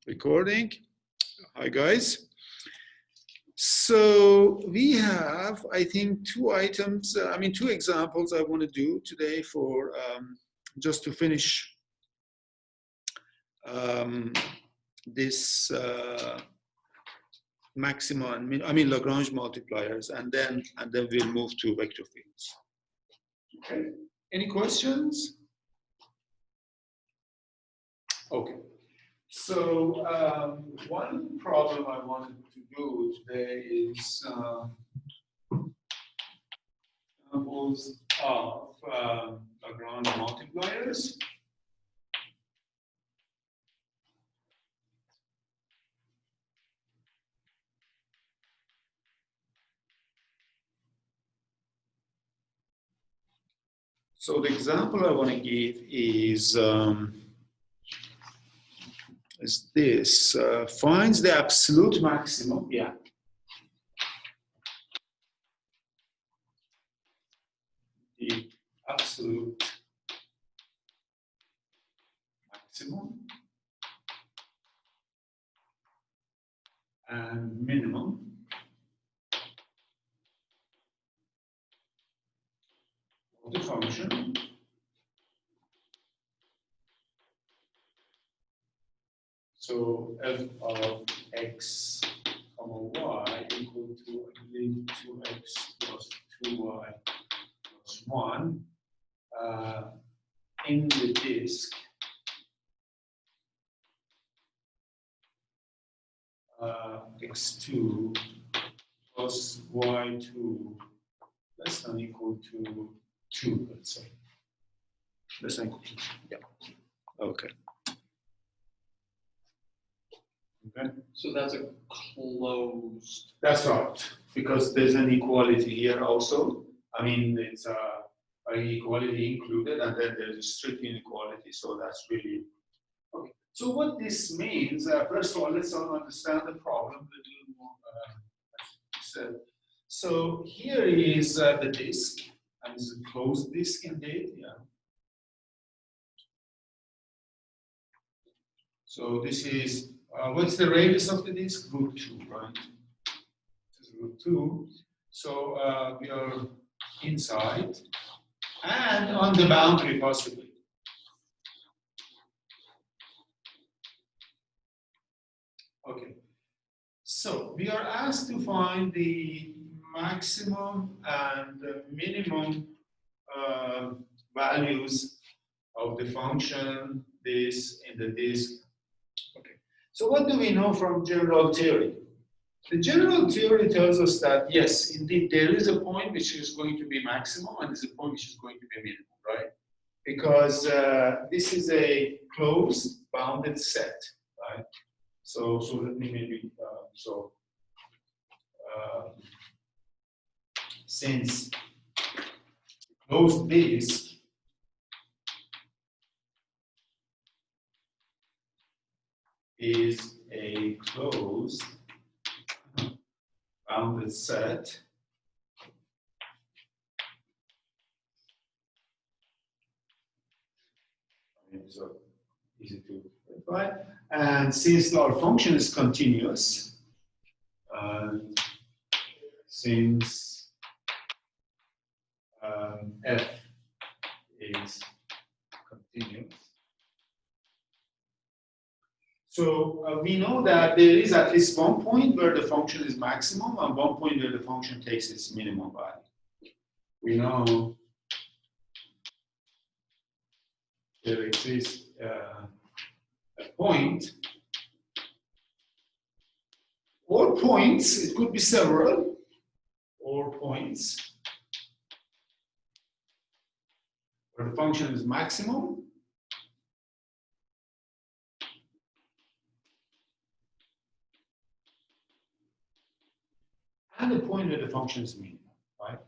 Recording. Hi guys. So we have, I think, two examples I want to do today for just to finish this maxima and Lagrange multipliers, and then we'll move to vector fields. Okay. Any questions? Okay. So one problem I wanted to do today is examples of Lagrange multipliers. So the example I want to give is this, finds the absolute maximum, yeah. The absolute maximum and minimum of the function so f of x comma y equal to, I believe, 2x plus 2y plus 1 in the disk x2 plus y2 less than equal to 2, let's say. Less than equal to 2, yeah. Okay. Okay. So that's a closed. That's right, because there's an equality here also. I mean, it's an equality included, and then there's a strict inequality, so that's really okay. So what this means, first of all, let's understand the problem a little more. So here is the disk, and it's a closed disk indeed, yeah. So this is, what's the radius of the disk? √2, right? This is √2. So we are inside and on the boundary possibly. Okay. So we are asked to find the maximum and the minimum values of the function this in the disk. Okay. So what do we know from general theory? The general theory tells us that yes, indeed, there is a point which is going to be maximum and there's a point which is going to be minimum, right? Because this is a closed bounded set, right? So let me maybe since closed disk is a closed bounded set, so easy to verify, and since our function is continuous, since f is continuous, so we know that there is at least one point where the function is maximum and one point where the function takes its minimum value. We know there exists a point or points, it could be several, or points where the function is maximum and the point where the function is minimum, right?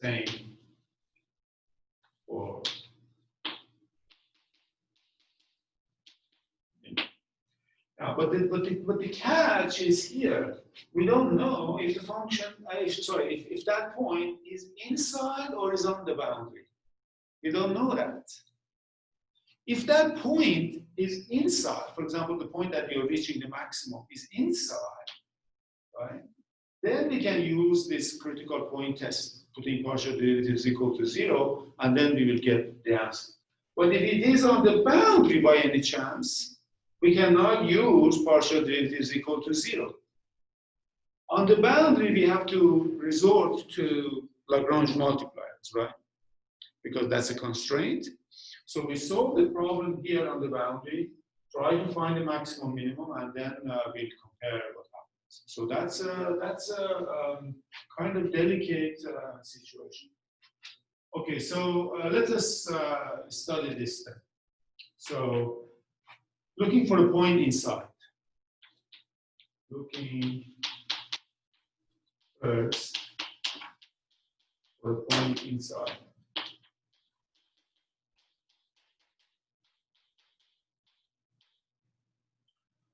Same for now, but the catch is here. We don't know if the function, if that point is inside or is on the boundary. We don't know that. If that point is inside, for example, the point that you're reaching the maximum is inside, right? Then we can use this critical point test, putting partial derivatives equal to 0, and then we will get the answer. But if it is on the boundary by any chance, we cannot use partial derivatives equal to 0. On the boundary, we have to resort to Lagrange multipliers, right? Because that's a constraint. So we solve the problem here on the boundary, try to find the maximum minimum, and then we'll compare what happens. So that's a kind of delicate situation. Okay, so let us study this then. So looking for a point inside. Looking first for a point inside.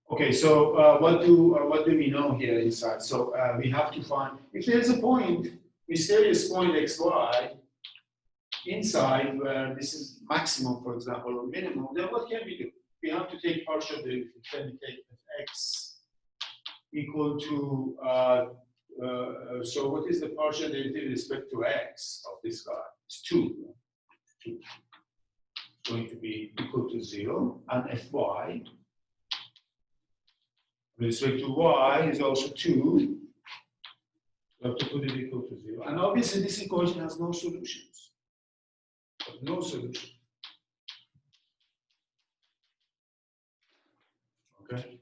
Okay, so what do we know here inside? So we have to find, if there's a point, mysterious point xy, inside where this is maximum, for example, or minimum, then what can we do? We have to take partial derivative. Then we take x equal to, so what is the partial derivative with respect to x of this guy? It's 2. 2. It's going to be equal to 0, and fy with respect to y is also 2. We have to put it equal to 0. And obviously this equation has no solutions. No solution. Okay.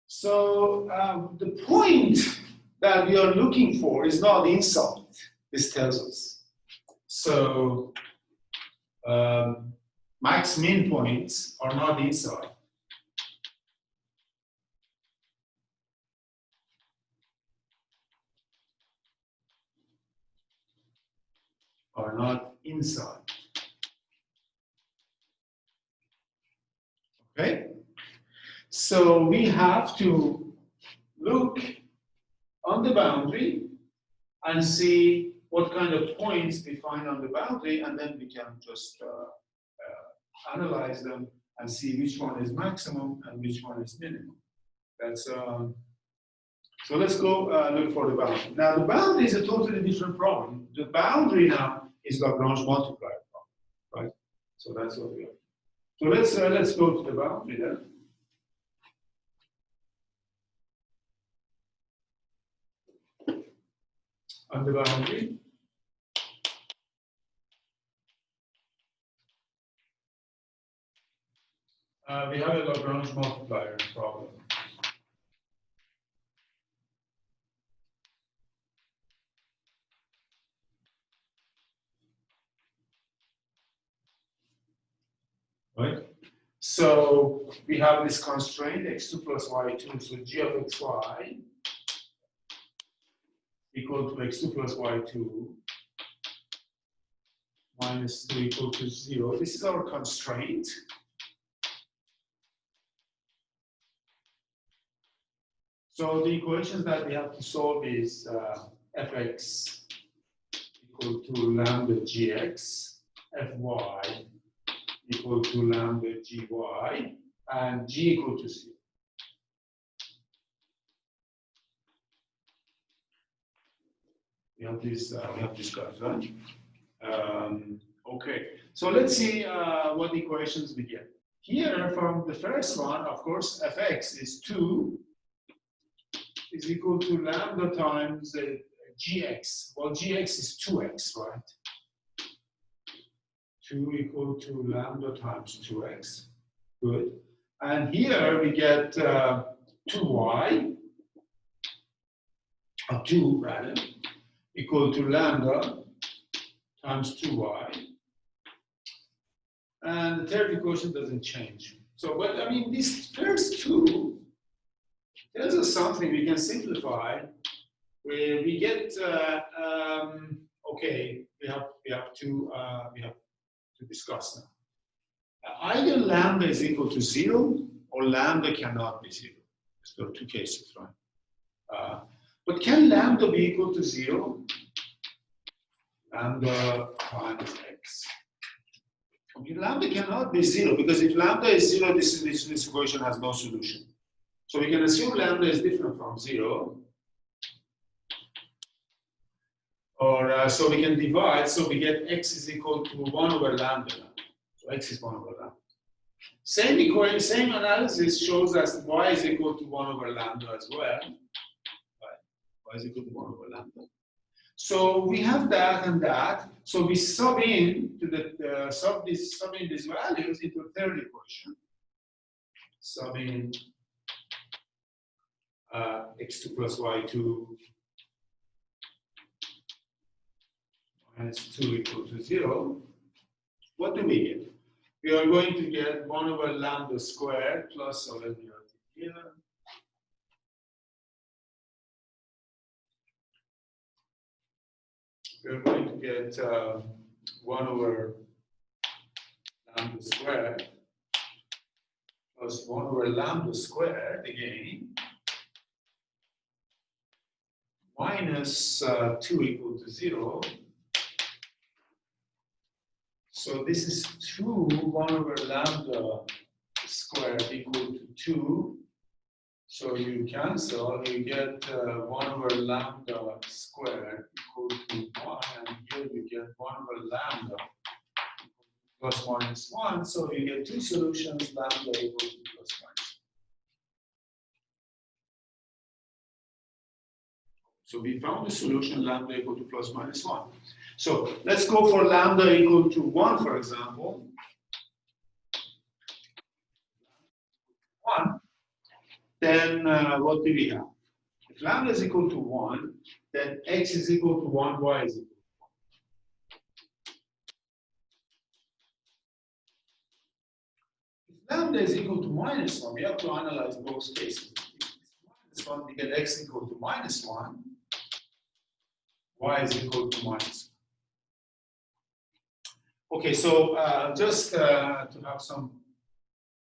So the point that we are looking for is not inside, this tells us. So max min points are not inside. Are not inside. Okay? So we have to look on the boundary and see what kind of points we find on the boundary, and then we can just analyze them and see which one is maximum and which one is minimum. That's so let's go look for the boundary. Now the boundary is a totally different problem. The boundary now is Lagrange multiplier problem, right? So that's what we are. So let's go to the boundary then. On the boundary, we have a Lagrange multiplier problem. Right? So we have this constraint x2 plus y2, so g of xy equal to x2 plus y2 minus 2 equal to 0. This is our constraint. So the equations that we have to solve is fx equal to lambda gx, fy equal to lambda gy, and g equal to 0. We have this guys, right? Okay, so let's see what equations we get. Here, from the first one, of course, fx is 2 is equal to lambda times gx. Well, gx is 2x, right? 2 equal to lambda times 2x. Good. And here we get 2y, or 2 rather, equal to lambda times 2y. And the third equation doesn't change. So, but I mean, these first two tells us something we can simplify, where we get, okay, we have to discuss now. Either lambda is equal to 0 or lambda cannot be 0. There are two cases, right? But can lambda be equal to 0? Lambda times x. Lambda cannot be 0, because if lambda is 0, this equation has no solution. So we can assume lambda is different from 0. Or so we can divide, so we get x is equal to 1 over lambda. So x is 1 over lambda. Same equation, same analysis shows us y is equal to 1 over lambda as well. Y is equal to 1 over lambda. So we have that and that. So we sub in to the sub in these values into a third equation. Sub in x2 plus y2 minus 2 equal to 0. What do we get? We are going to get 1 over lambda squared plus, so let me write it here. We're going to get 1 over lambda squared plus 1 over lambda squared again minus 2 equal to 0. So this is 2, 1 over lambda squared equal to 2. So you cancel, you get 1 over lambda squared equal to 1, and here you get 1 over lambda plus minus 1. So you get two solutions, lambda equal to plus minus 1. So we found the solution, lambda equal to plus minus 1. So let's go for lambda equal to 1, for example. 1. Then what do we have? If lambda is equal to 1, then x is equal to 1, y is equal to 1. If lambda is equal to minus 1, we have to analyze both cases. If it's minus 1, we get x equal to minus 1, y is equal to minus 1. Okay, so just to have some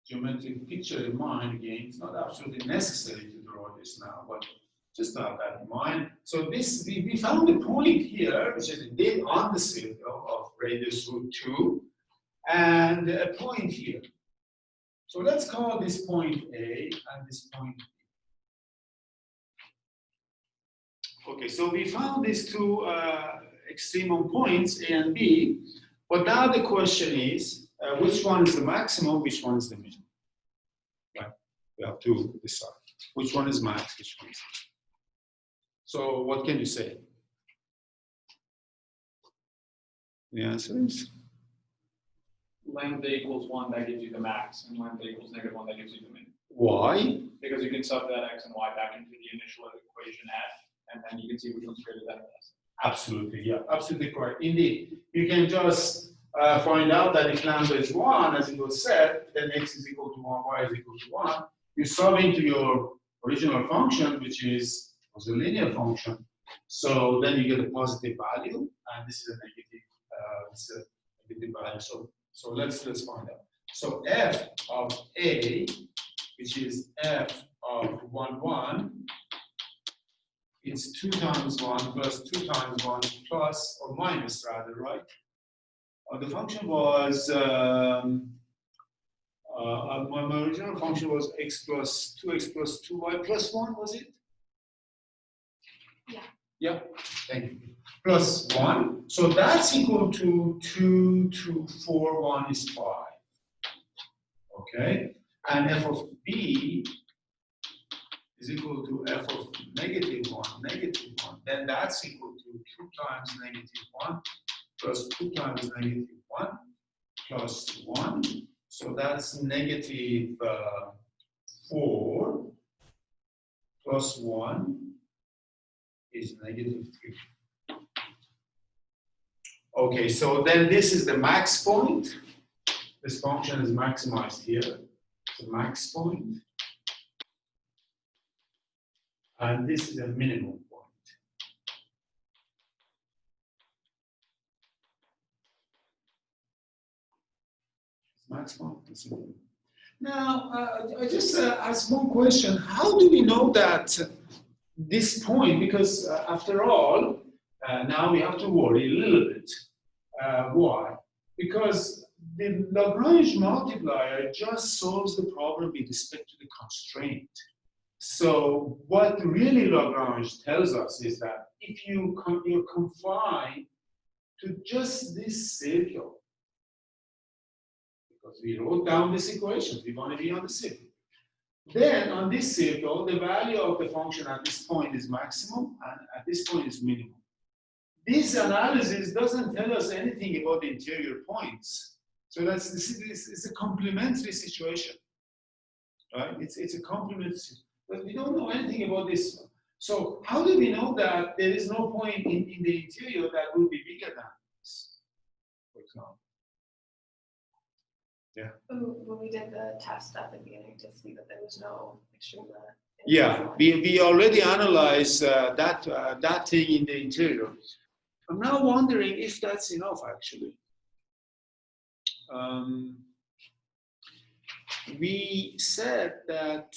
geometric picture in mind, again, it's not absolutely necessary to draw this now, but just to have that in mind. So this, we found a point here, which is indeed on the circle of radius root 2, and a point here. So let's call this point A and this point B. Okay, so we found these two extremum points, A and B, but now the question is, which one is the maximum, which one is the minimum? Right? We have to decide. Which one is max, which one is minimum? So what can you say? The answer is? Lambda equals 1, that gives you the max, and lambda equals -1, that gives you the minimum. Why? Because you can sub that x and y back into the initial equation f, and then you can see which one's greater than this. Absolutely, yeah, absolutely correct. Indeed, you can just find out that if lambda is 1, as it was said, then x is equal to 1, y is equal to 1. You sub into your original function, which was a linear function. So then you get a positive value, and this is a negative value. So let's find out. So f of a, which is f of 1, 1, it's 2 times 1 plus 2 times 1 plus or minus rather, right? The function was, my original function was x plus 2x plus 2y plus 1, was it? Yeah. Yeah, thank you. Plus 1. So that's equal to 2 to 4, 1 is 5. Okay? And f of b is equal to f of -1. Then that's equal to 2 times -1 plus 2 times -1 plus 1. So that's -4 plus 1 is -3. Okay, so then this is the max point. This function is maximized here. The max point. And this is a minimum point. Max point is minimum. Now, I just ask one question. How do we know that this point, because after all, now we have to worry a little bit. Why? Because the Lagrange multiplier just solves the problem with respect to the constraint. So what really Lagrange tells us is that if you're confined to just this circle, because we wrote down this equation, we want to be on the circle. Then on this circle, the value of the function at this point is maximum and at this point is minimum. This analysis doesn't tell us anything about the interior points. So it's a complementary situation, right? It's a complementary situation. But we don't know anything about this one. So how do we know that there is no point in the interior that will be bigger than this, for example? Yeah. When we did the test at the beginning to see that there was no extreme limit. Yeah, we already analyzed that thing in the interior. I'm now wondering if that's enough, actually. We said that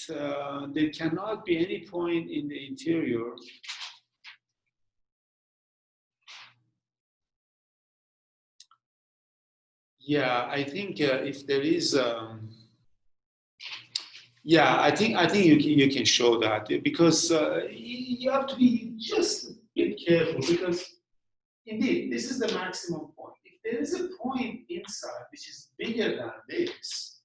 there cannot be any point in the interior Yeah, I think if there is, yeah, I think you can show that because you have to be just a bit careful because indeed this is the maximum point. If there is a point inside which is bigger than this,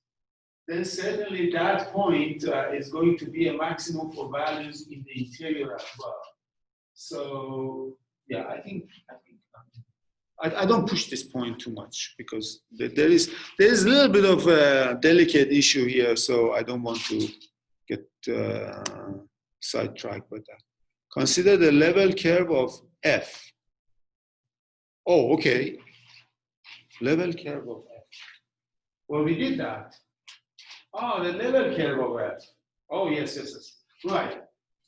then certainly that point is going to be a maximum for values in the interior as well. So yeah, I think I don't push this point too much because there is a little bit of a delicate issue here, so I don't want to get sidetracked by that. Consider the level curve of f. Oh, okay. Level curve of f. Well, we did that. Oh, the level curve of f. Oh, yes. Right.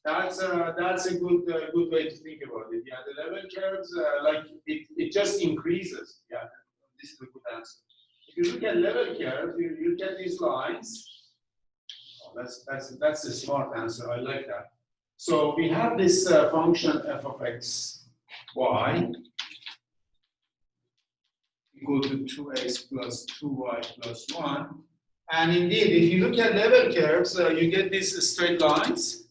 That's a good way to think about it. Yeah, the level curves, like it just increases. Yeah, this is a good answer. If you look at level curves, you get these lines. Oh, that's a smart answer. I like that. So we have this function f of x y equal to 2x plus 2y plus 1. And indeed, if you look at level curves, you get these straight lines.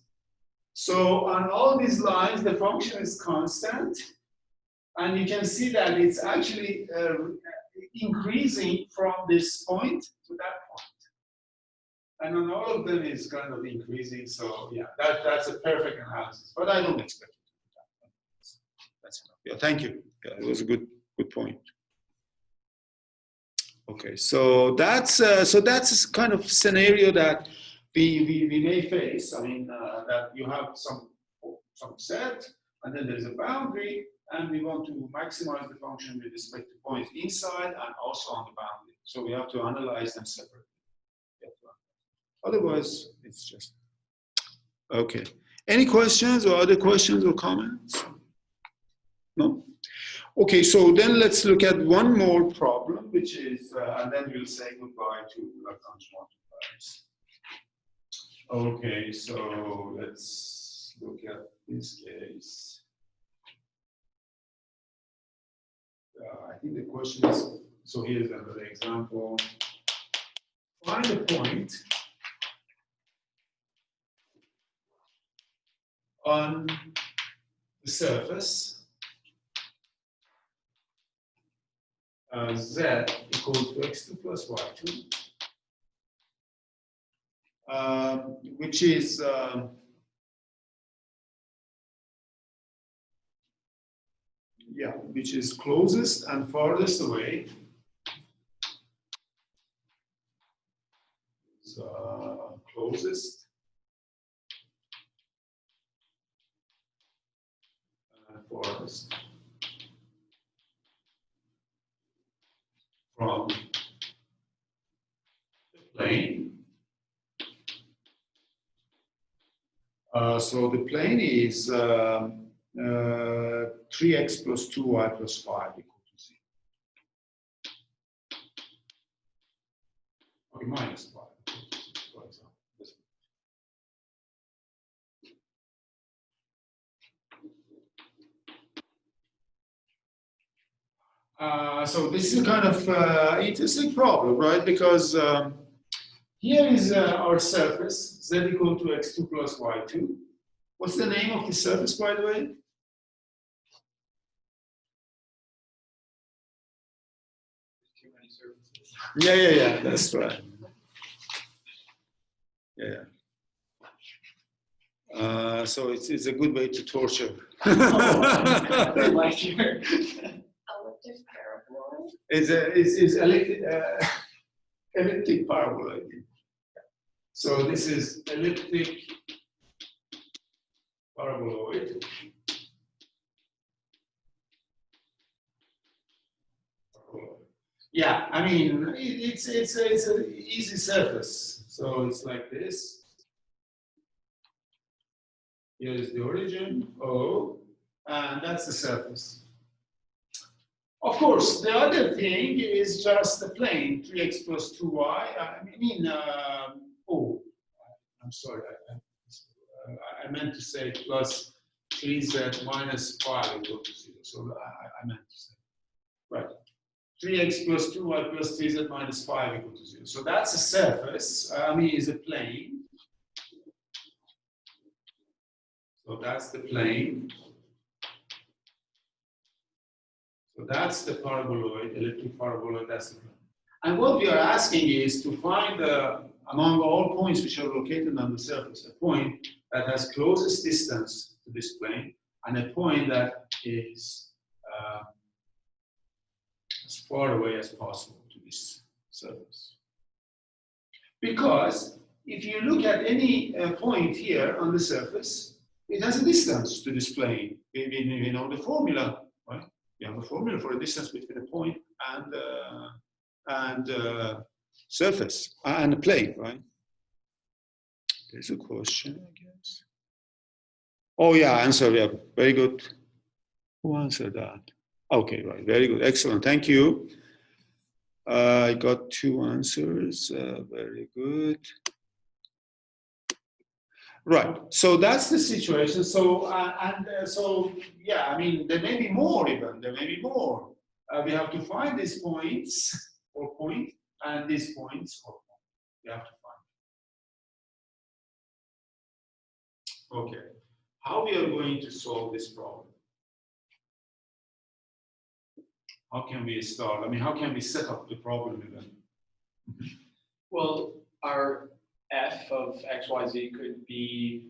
So on all these lines, the function is constant. And you can see that it's actually increasing from this point to that point. And on all of them, it's kind of increasing. So yeah, that's a perfect analysis. But I don't expect it to be that. That's enough. Yeah, thank you. Yeah, it was a good point. Okay, so that's kind of scenario that we may face. I mean, that you have some set, and then there's a boundary, and we want to maximize the function with respect to points inside and also on the boundary. So we have to analyze them separately. Otherwise, it's just okay. Any questions or other questions or comments? No? Okay, so then let's look at one more problem, which is, and then we'll say goodbye to Lagrange multipliers. Okay, so let's look at this case. I think the question is, so here's another example. Find a point on the surface z equals to x2 plus y2, which is which is closest and farthest away. So closest and farthest from the plane. So the plane is 3x plus 2y plus 5 equal to 0. Okay, minus 5, for example. So this is a kind of interesting problem, right? Because here is our surface, z equal to x2 plus y2. What's the name of the surface, by the way? Too many surfaces. Yeah, that's right. Yeah. So it's a good way to torture. Like here. Elliptic paraboloid. It's elliptic paraboloid. So this is elliptic paraboloid. Yeah, I mean it's an easy surface. So it's like this. Here is the origin, O, and that's the surface. Of course, the other thing is just the plane, 3x plus 2y. I'm sorry, I meant to say plus 3z minus 5 equal to 0. So I meant to say, right. 3x plus 2y plus 3z minus 5 equal to 0. So that's a surface, is a plane. So that's the plane. So that's the paraboloid, elliptic paraboloid, that's the plane. And what we are asking is to find, among all points which are located on the surface, a point that has closest distance to this plane and a point that is as far away as possible to this surface. Because if you look at any point here on the surface, it has a distance to this plane. We know the formula, right? We have a formula for a distance between a point and surface and a plane, right? There's a question, I guess. Oh yeah, answer. Yeah, very good. Who answered that? Okay, right. Very good. Excellent. Thank you. I got 2 answers. Very good. Right. So that's the situation. So yeah, there may be more even. There may be more. We have to find these points or point and these points or point. We have to find. Okay. How we are going to solve this problem? How can we start? How can we set up the problem even? Well, our f of xyz could be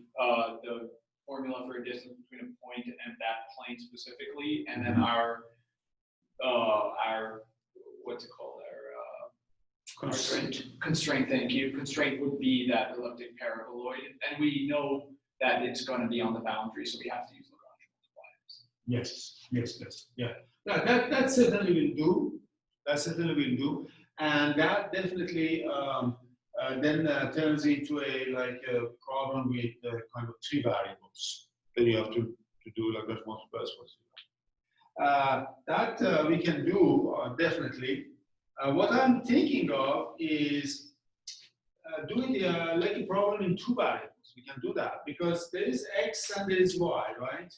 the formula for a distance between a point and that plane specifically, and then our what's it called? Our constraint. Thank you. Constraint would be that elliptic paraboloid, and we know that it's going to be on the boundary, so we have to use Lagrange multipliers. Yes. Yeah. That certainly will do. And that definitely then turns into a problem with kind of 3 variables. Then you have to do Lagrange multipliers for 3. That we can do definitely. What I'm thinking of is doing like a problem in 2 variables. We can do that because there is x and there is y, right?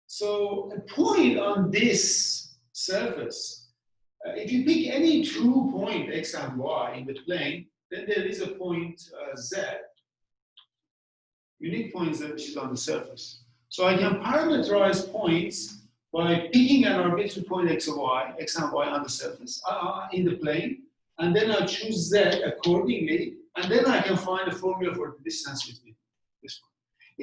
So a point on this surface, if you pick any 2 points, x and y, in the plane, then there is a point z, unique point z, which is on the surface. So I can parameterize points by picking an arbitrary point x and y on the surface, in the plane, and then I choose z accordingly, and then I can find a formula for the distance between this one.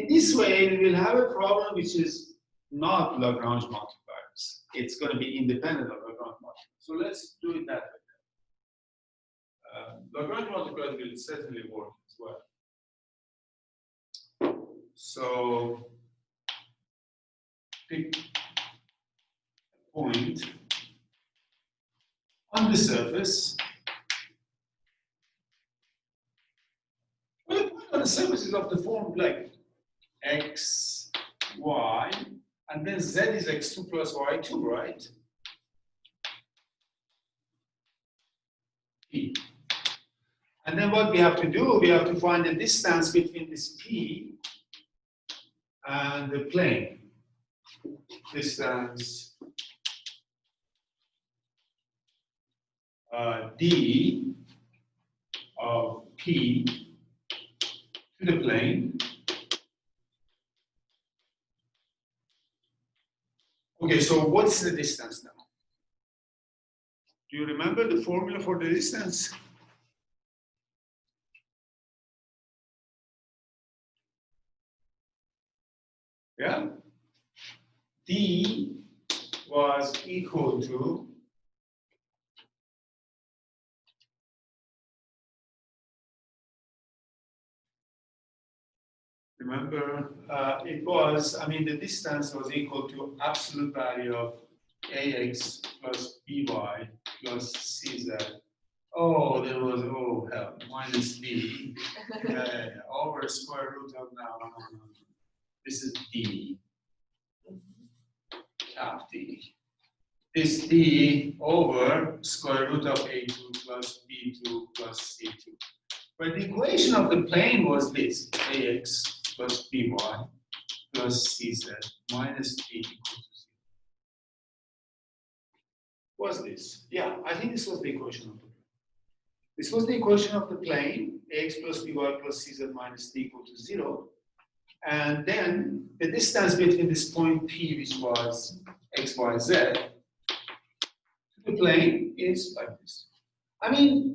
In this way, we will have a problem which is not Lagrange multipliers. It's going to be independent of Lagrange multipliers. So let's do it that way. Lagrange multipliers will certainly work as well. So pick a point on the surface. Well, the point on the surface is of the form like x, y, and then z is x2 plus y2, right? P. And then what we have to do, we have to find the distance between this P and the plane. Distance d of p to the plane. Okay, so what's the distance now? Do you remember the formula for the distance? Yeah? D was equal to remember, it was, I mean, the distance was equal to absolute value of ax plus by plus cz. Oh, there was, oh, hell, minus d. Over square root of, no. This is d, cap d. This d over square root of a2 plus b2 plus c2. But the equation of the plane was this, ax plus by plus cz minus d equal to 0. Was this? Yeah, I think this was the equation of the plane. This was the equation of the plane, ax plus by plus cz minus d equal to 0. And then the distance between this point P, which was x, y, z, to the plane is like this. I mean,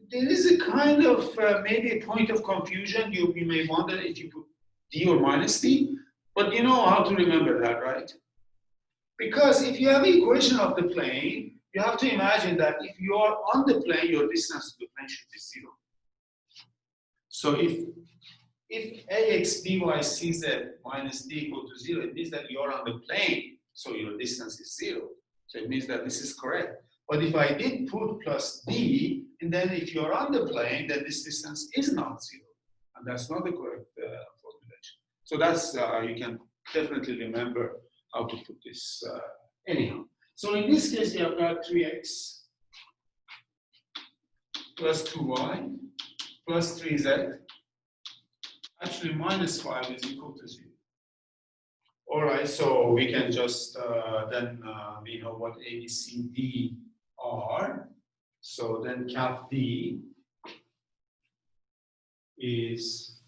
there is a kind of maybe a point of confusion. You may wonder if you put d or minus d, but you know how to remember that, right? Because if you have the equation of the plane, you have to imagine that if you are on the plane, your distance to the plane should be 0. So if ax by cz minus d equal to 0, it means that you are on the plane, so your distance is 0. So it means that this is correct. But if I did put plus d, and then if you're on the plane, then this distance is not 0. And that's not the correct formulation. So that's, you can definitely remember how to put this anyhow. So in this case, you have got 3x plus 2y plus 3z. Actually, minus 5 is equal to 0. All right, so we can just then we know what A, B, C, D are. So then cap D is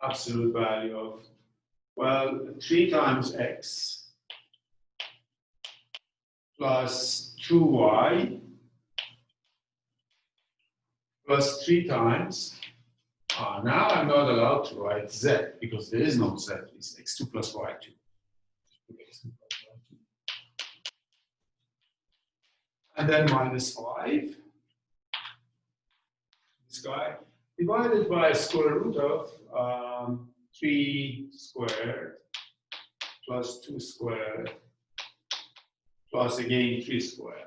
absolute value of, well, 3 times x plus 2y plus 3 times, now I'm not allowed to write z because there is no z, it's x2 plus y2. And then minus 5, this guy, divided by square root of 3 squared plus 2 squared plus again 3 squared.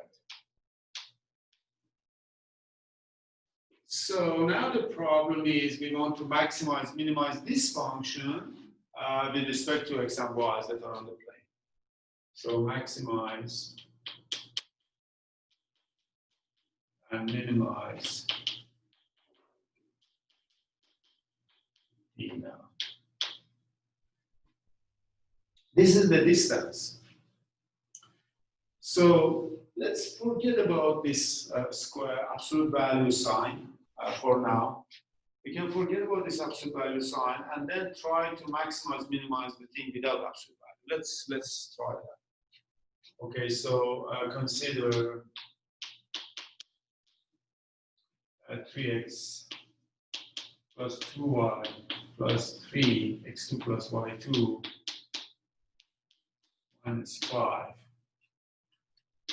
So now the problem is we want to maximize, minimize this function with respect to x and y's that are on the plane. So maximize and minimize d now. This is the distance. So let's forget about this square absolute value sign for now. We can forget about this absolute value sign and then try to maximize, minimize the thing without absolute value. Let's try that. Okay, so consider 3x plus 2y plus 3 x2 plus y2 minus 5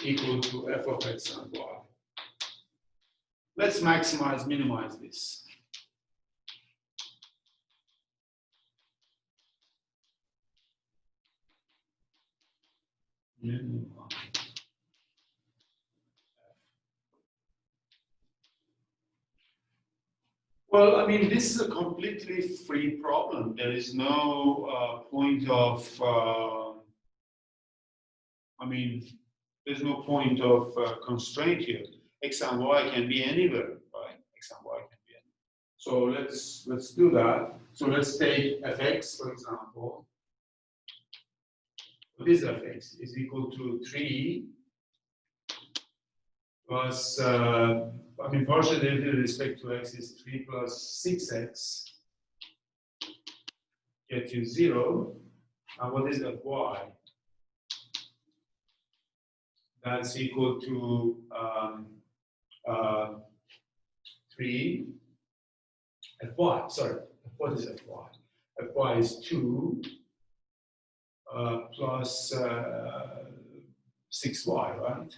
equal to f of x and y. Let's maximize, minimize this. Minimize. Well, I mean, this is a completely free problem. There is no point of, I mean, there's no point of constraint here. X and Y can be anywhere, right? X and Y can be anywhere. So let's do that. So let's take fx, for example, what is f(x) is equal to 3 plus, partial derivative with respect to x is 3 plus 6x, get you 0. And what is fy? That's equal to 3 fy, sorry, what is fy? Fy is 2 plus 6y, right?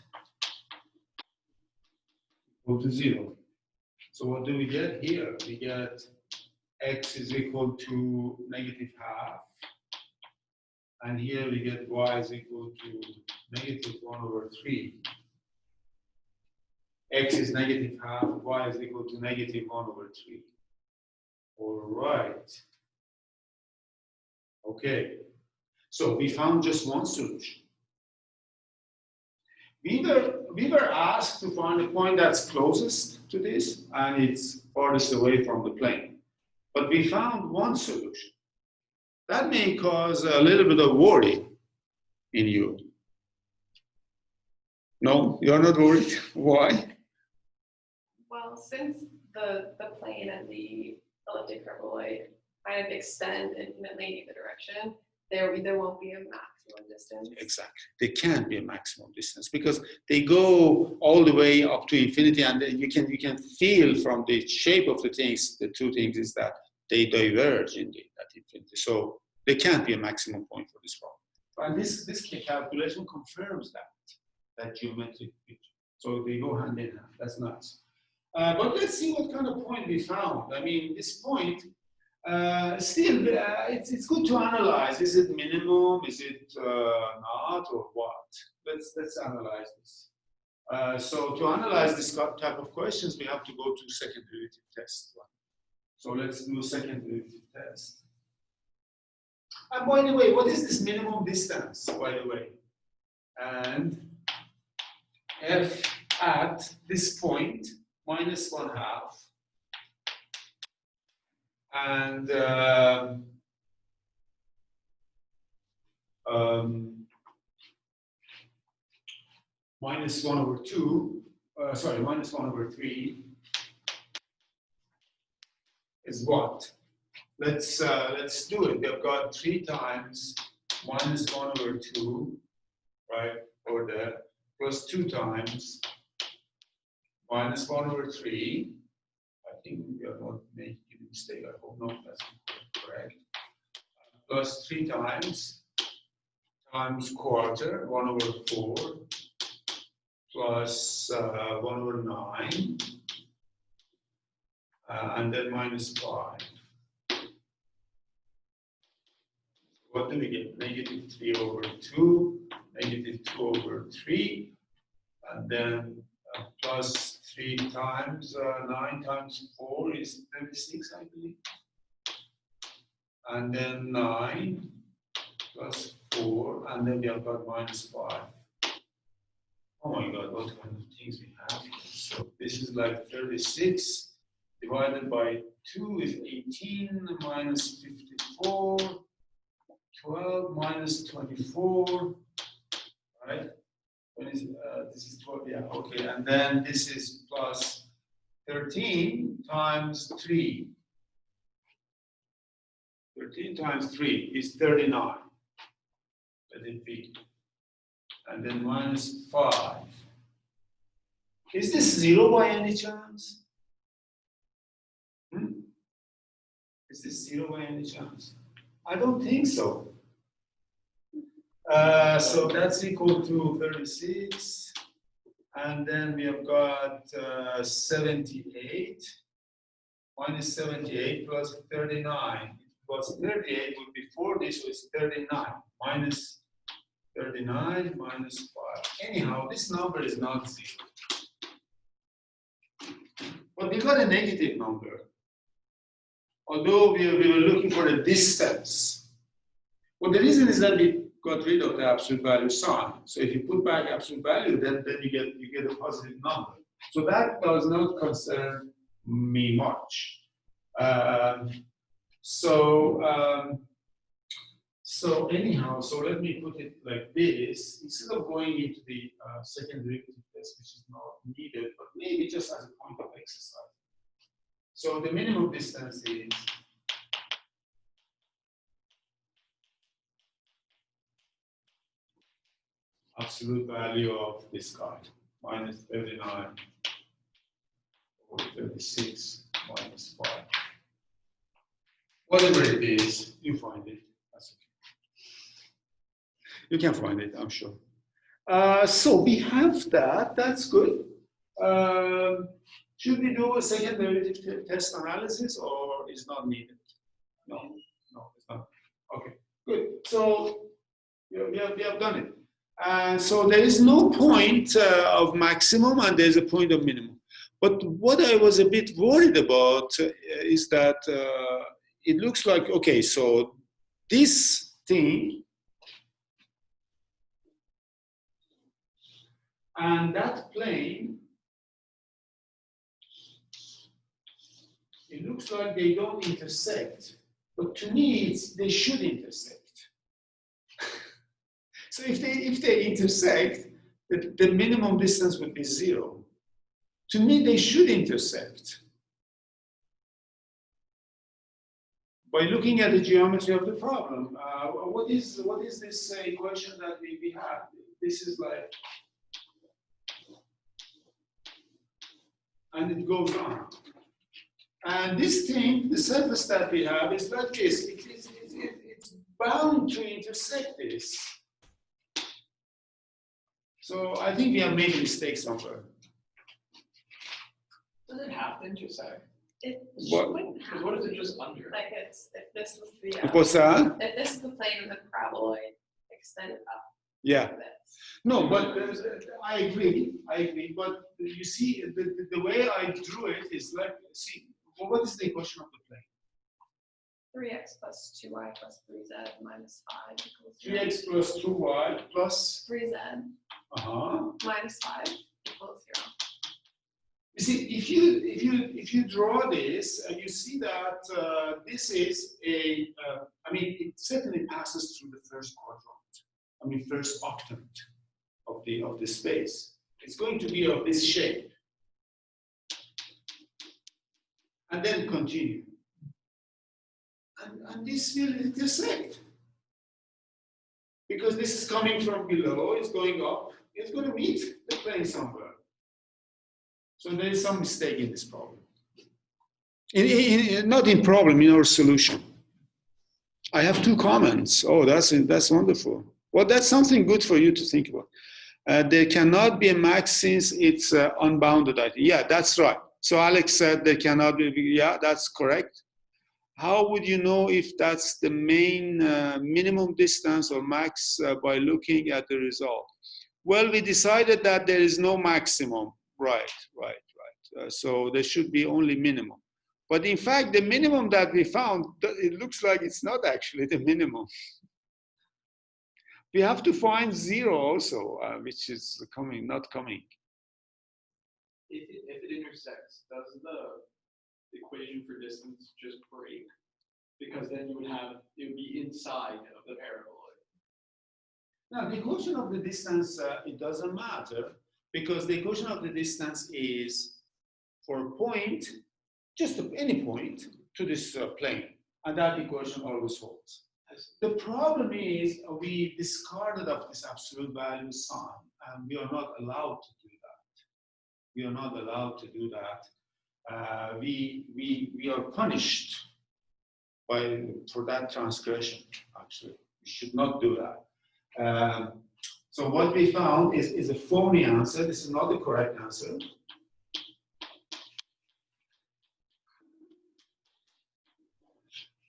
Equal to 0. So what do we get here? We get x is equal to -½ and here we get y is equal to -1/3. X is -½ y is equal to -1/3. All right. Okay. So we found just one solution. We were asked to find a point that's closest to this and it's farthest away from the plane. But we found one solution. That may cause a little bit of worry in you. No, you're not worried. Why? Well, since the plane and the elliptic paraboloid kind of extend infinitely in either direction, there won't be a maximum distance. Exactly. There can't be a maximum distance because they go all the way up to infinity, and you can feel from the shape of the things, the two things is that they diverge in that infinity. So there can't be a maximum point for this problem. And this calculation confirms that geometric picture. So they go hand in hand. That's nice. But let's see what kind of point we found. I mean, this point, still, it's good to analyze. Is it minimum? Is it not, or what? Let's analyze this. So to analyze this type of questions, we have to go to second derivative test. So let's do second derivative test. And by the way, what is this minimum distance? By the way, and f at this point -½ and -1/2, sorry, -1/3 is what? Let's do it. We've got 3 times -1/2, right, over there, plus 2 times -1/3. I think we are not making a mistake. I hope not. That's correct. Plus 3 times quarter, 1/4, plus 1/9, and then -5. What do we get? -3/2, -2/3, and then plus 3 times 9 times 4 is 36, I believe. And then 9 plus 4, and then we have got -5. Oh my God, what kind of things we have here? So this is like 36 divided by 2 is 18 minus 54, 12 minus 24, right? This is 12, yeah, okay. And then this is plus 13 times 3. 13 times 3 is 39. Let it be. And then minus 5. Is this 0 by any chance? Is this 0 by any chance? I don't think so. So that's equal to 36. And then we have got 78. Minus 78 plus 39. Plus 38 would be 40, so it's 39. Minus 39 minus 5. Anyhow, this number is not 0. But we got a negative number. Although we were looking for a distance. Well, the reason is that we got rid of the absolute value sign. So if you put back absolute value, then you get a positive number. So that does not concern me much. So So anyhow, so let me put it like this. Instead of going into the second derivative test, which is not needed, but maybe just as a point of exercise. So the minimum distance is absolute value of this guy, minus 39 over 36 minus 5. Whatever it is, you find it. That's okay. You can find it, I'm sure. So we have that. That's good. Should we do a second derivative test analysis, or is not needed? No, it's not. Okay, good. So we have done it. And so there is no point of maximum, and there's a point of minimum. But what I was a bit worried about is that it looks like, okay, so this thing and that plane, it looks like they don't intersect. But to me, they should intersect. So if they intersect, the minimum distance would be 0. To me, they should intersect. By looking at the geometry of the problem, what is this equation that we have? This is like, and it goes on. And this thing, the surface that we have is like this. It's bound to intersect this. So I think we have made a mistake somewhere. Does it have to intersect? It What? wouldn't Because have, what if it's just under? like it's, if this was the, What's that? if this is the plane of the paraboloid extended up Yeah. like this. No, but I agree. But you see, the way I drew it is like, see, what is the equation of the plane? 3x plus 2y plus 3z minus 5 equals 3x plus 2y plus 3z minus 5 equals 0. You see, if you draw this, you see that this is a. I mean, it certainly passes through the first quadrant. I mean, first octant of the space. It's going to be of this shape, and then continue. And this will intersect. Because this is coming from below, it's going up, it's going to meet the plane somewhere. So there is some mistake in this problem. Not in problem, in our solution. I have 2 comments. Oh, that's wonderful. Well, that's something good for you to think about. There cannot be a max since it's unbounded. Yeah, that's right. So Alex said there cannot be, yeah, that's correct. How would you know if that's the main minimum distance or max by looking at the result? Well, we decided that there is no maximum. Right. So there should be only minimum. But in fact, the minimum that we found, it looks like it's not actually the minimum. We have to find 0 also, which is not coming. If it intersects, does the equation for distance just break? Because then it would be inside of the paraboloid. Now, the equation of the distance, it doesn't matter, because the equation of the distance is for a point, just any point, to this plane. And that equation always holds. The problem is we discarded of this absolute value sign, and we are not allowed to do that. We are not allowed to do that. We are punished for that transgression, actually. We should not do that. So what we found is a phony answer. This is not the correct answer.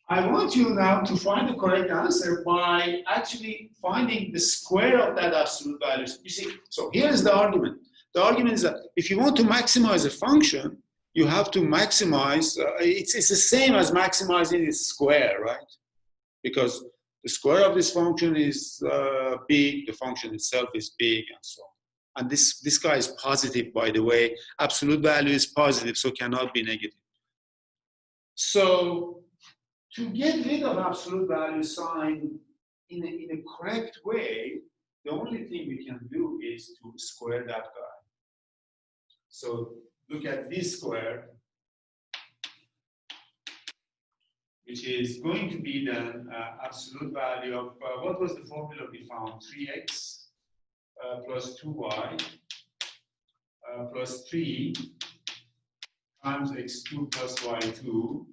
I want you now to find the correct answer by actually finding the square of that absolute value. You see, so here is the argument. The argument is that if you want to maximize a function, you have to maximize, it's the same as maximizing its square, right? Because the square of this function is big, the function itself is big, and so on. And this guy is positive, by the way. Absolute value is positive, so cannot be negative. So to get rid of absolute value sign, in a correct way, the only thing we can do is to square that guy. So look at this square, which is going to be then absolute value of, what was the formula we found? 3x plus 2y plus 3 times x2 plus y2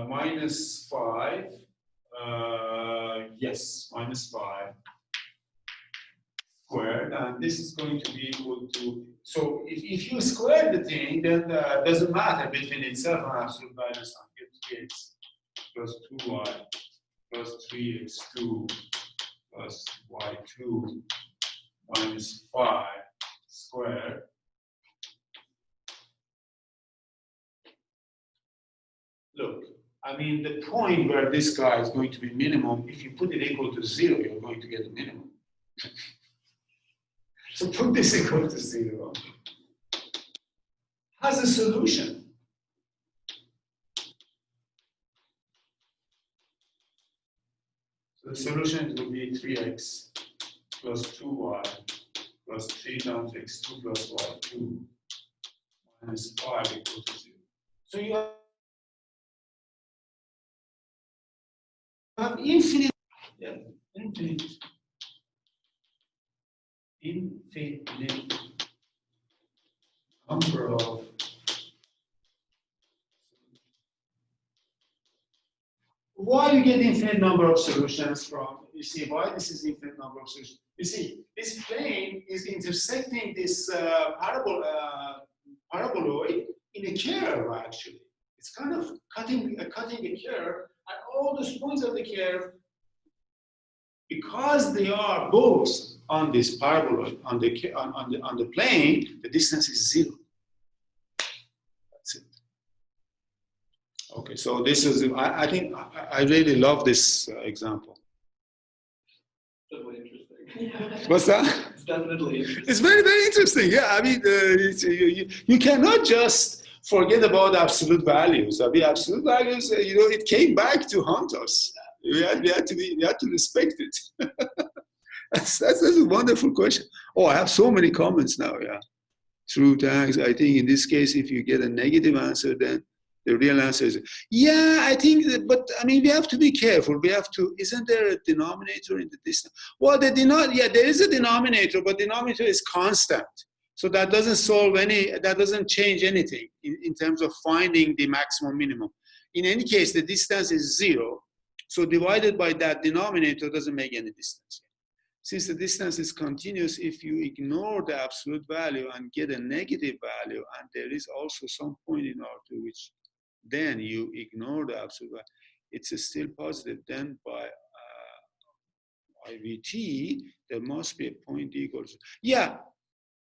minus 5, yes, minus 5 squared, and this is going to be equal to, so if you square the thing, then it doesn't matter between itself and absolute values, and get 3x plus 2y plus 3x2 plus y2 minus 5 squared. Look, I mean, the point where this guy is going to be minimum, if you put it equal to 0, you're going to get a minimum. So put this equal to 0. Has a solution. So the solution will be 3x plus 2y plus 3 times x2 plus y2 minus 5 equal to 0. So you have infinite number of why you get infinite number of solutions from, you see why this is infinite number of solutions. You see, this plane is intersecting this paraboloid in a curve actually. It's kind of cutting a curve, and all those points of the curve, because they are both on this paraboloid, on the plane, the distance is 0. That's it. Okay, so this is, I think, I really love this example. Definitely interesting. What's that? It's definitely interesting. It's very, very interesting. Yeah, I mean, you cannot just forget about absolute values. I mean, absolute values, it came back to haunt us. We had to respect it. that's a wonderful question. Oh, I have so many comments now. Yeah, true, thanks. I think in this case, if you get a negative answer, then the real answer is yeah. I think, but I mean, we have to be careful. We have to. Isn't there a denominator in the distance? Well, there is a denominator, but denominator is constant. So that doesn't solve that doesn't change anything in terms of finding the maximum minimum. In any case, the distance is 0. So divided by that denominator doesn't make any distance. Since the distance is continuous, if you ignore the absolute value and get a negative value, and there is also some point in R2 which then you ignore the absolute value, it's still positive. Then by IVT, there must be a point equal to, yeah,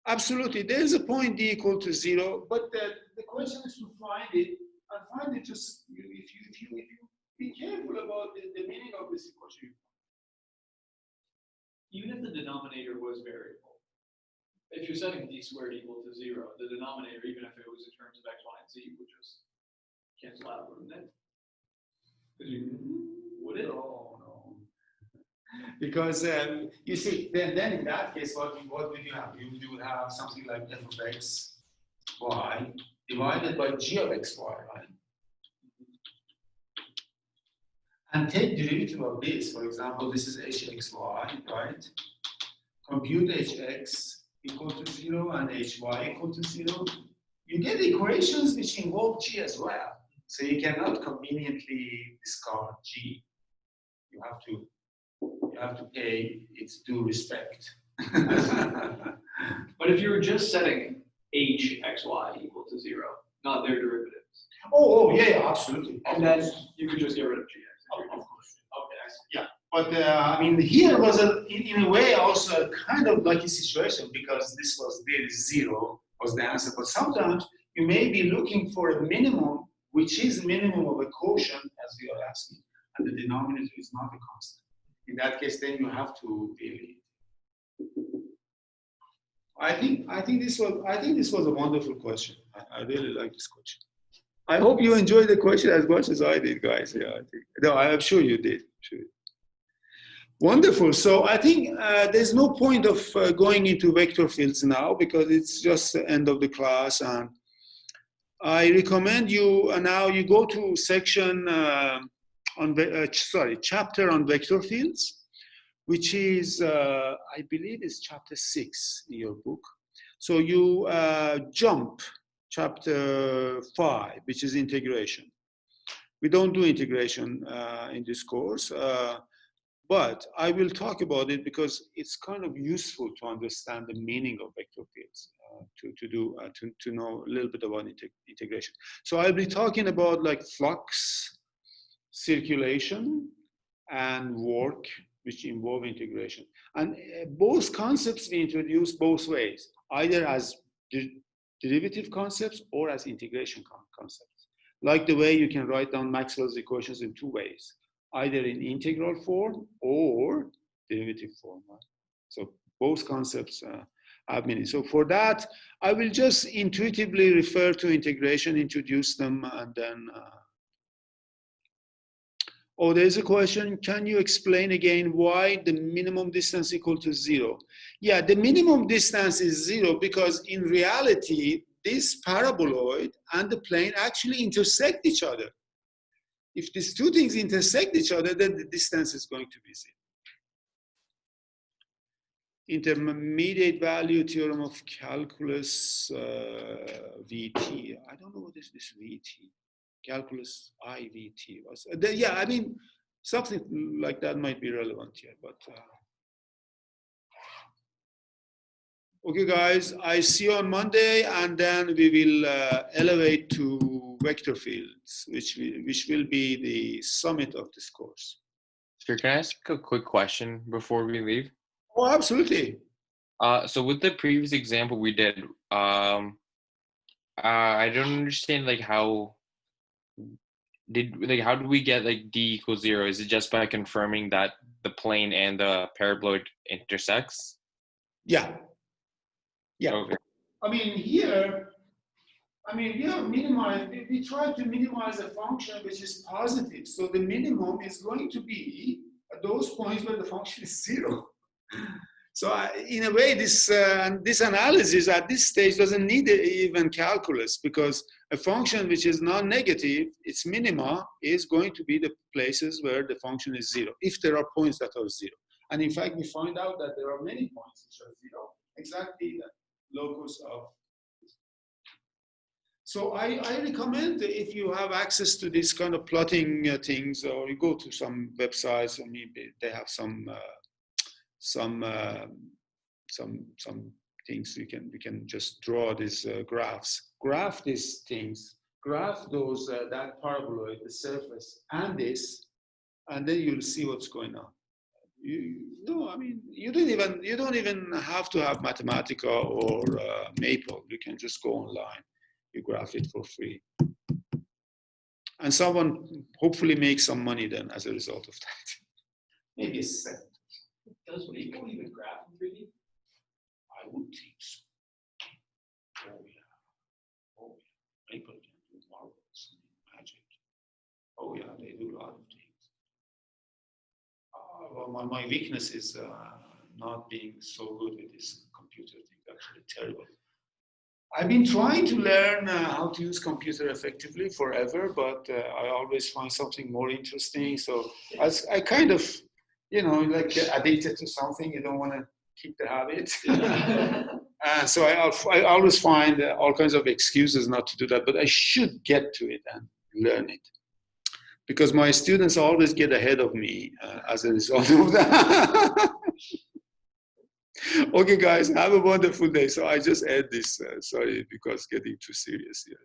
absolutely. There is a point equal to 0, but the question is to find it, and find it just if you be careful about the meaning of this equation. Even if the denominator was variable, if you're setting d squared equal to 0, the denominator, even if it was in terms of x, y, and z, would just cancel out, wouldn't it? Would it? No. Because you see, then in that case, what would you have? You would have something like f of x, y, divided by g of x, y, right? And take derivative of this. For example, this is hxy, right? Compute hx equal to 0 and hy equal to 0. You get equations which involve g as well. So you cannot conveniently discard g. You have to pay its due respect. But if you were just setting hxy equal to 0, not their derivatives. Oh yeah, absolutely. And then you could just get rid of gx. Of course. Okay, I see. Yeah. But I mean, here was in a way also kind of lucky situation, because this was really 0 was the answer. But sometimes you may be looking for a minimum, which is minimum of a quotient, as we are asking, and the denominator is not a constant. In that case, then you have to really. I think this was a wonderful question. I really like this question. I hope you enjoyed the question as much as I did, guys. Yeah, I think. No, I'm sure you did. Sure. Wonderful. So I think there's no point of going into vector fields now because it's just the end of the class. And I recommend you now you go to section chapter on vector fields, which is I believe is chapter 6 in your book. So you jump chapter 5, which is integration. We don't do integration in this course. But I will talk about it because it's kind of useful to understand the meaning of vector fields, to know a little bit about integration. So I'll be talking about like flux, circulation, and work, which involve integration. And both concepts we introduce both ways, either as derivative concepts or as integration concepts. Like the way you can write down Maxwell's equations in two ways, either in integral form or derivative form. Right? So both concepts have meaning. So for that, I will just intuitively refer to integration, introduce them, and then. Oh, there's a question. Can you explain again why the minimum distance equal to 0? Yeah, the minimum distance is 0 because in reality, this paraboloid and the plane actually intersect each other. If these two things intersect each other, then the distance is going to be 0. Intermediate value theorem of calculus VT. I don't know what is this VT. Calculus IVT. Yeah, I mean, something like that might be relevant here. But okay, guys, I see you on Monday, and then we will elevate to vector fields, which will be the summit of this course. Sure, can I ask a quick question before we leave? Oh, absolutely. So with the previous example we did, I don't understand like how did we get like d equals 0? Is it just by confirming that the plane and the paraboloid intersects? Yeah. Yeah. Okay. I mean, here, we have minimized, we try to minimize a function which is positive. So the minimum is going to be at those points where the function is 0. So in a way, this analysis at this stage doesn't need even calculus, because a function which is non-negative, its minima is going to be the places where the function is 0, if there are points that are 0. And in fact, we find out that there are many points which are 0, exactly the locus of. So I recommend, if you have access to this kind of plotting things, or you go to some websites, or maybe they have some things we can just draw these graphs, graph these things, graph those that paraboloid, the surface, and this, and then you'll see what's going on. You don't even have to have Mathematica or Maple. You can just go online. You graph it for free, and someone hopefully makes some money then as a result of that. Maybe a cent. Does Maple even graph in 3D? I would think so. Oh yeah. Maple can do marvels, magic. Oh yeah, they do a lot of things. Well, my weakness is not being so good with this computer thing. Actually, terrible. I've been trying to learn how to use computer effectively forever, but I always find something more interesting. So I kind of, like addicted to something. You don't want to keep the habit. So I always find all kinds of excuses not to do that, but I should get to it and learn it. Because my students always get ahead of me as a result of that. Okay, guys, have a wonderful day. So I just add this, sorry, because getting too serious here.